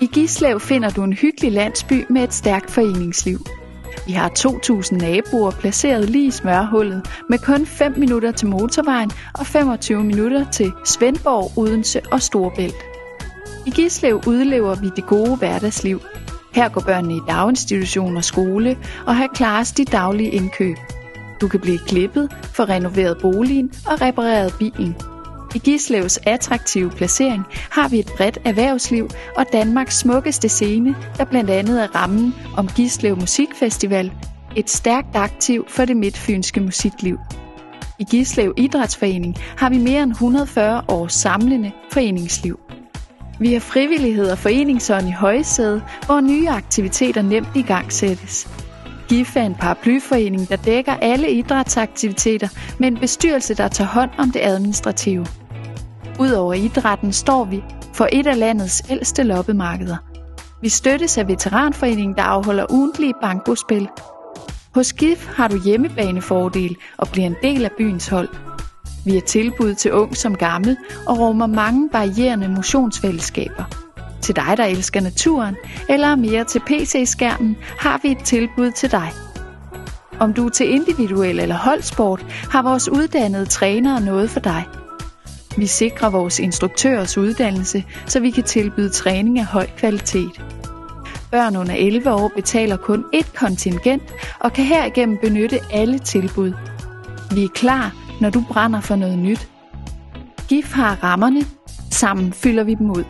I Gislev finder du en hyggelig landsby med et stærkt foreningsliv. Vi har 2.000 naboer placeret lige i smørhullet med kun 5 minutter til motorvejen og 25 minutter til Svendborg, Odense og Storebælt. I Gislev udlever vi det gode hverdagsliv. Her går børnene i daginstitution og skole, og her klares de daglige indkøb. Du kan blive klippet, få renoveret boligen og repareret bilen. I Gislevs attraktive placering har vi et bredt erhvervsliv og Danmarks smukkeste scene, der blandt andet er rammen om Gislev Musikfestival, et stærkt aktiv for det midtfynske musikliv. I Gislev Idrætsforening har vi mere end 140 års samlende foreningsliv. Vi har frivillighed og foreningsånd i højsædet, hvor nye aktiviteter nemt igangsættes. GIF er en paraplyforening, der dækker alle idrætsaktiviteter med en bestyrelse, der tager hånd om det administrative. Udover idrætten står vi for et af landets ældste loppemarkeder. Vi støttes af Veteranforeningen, der afholder ugentlige bankospil. Hos GIF har du hjemmebanefordel og bliver en del af byens hold. Vi har tilbud til ung som gammel og rummer mange varierende motionsfællesskaber. Til dig, der elsker naturen, eller mere til PC-skærmen, har vi et tilbud til dig. Om du er til individuel eller holdsport, har vores uddannede trænere noget for dig. Vi sikrer vores instruktørers uddannelse, så vi kan tilbyde træning af høj kvalitet. Børn under 11 år betaler kun ét kontingent og kan herigennem benytte alle tilbud. Vi er klar, når du brænder for noget nyt. GIF har rammerne. Sammen fylder vi dem ud.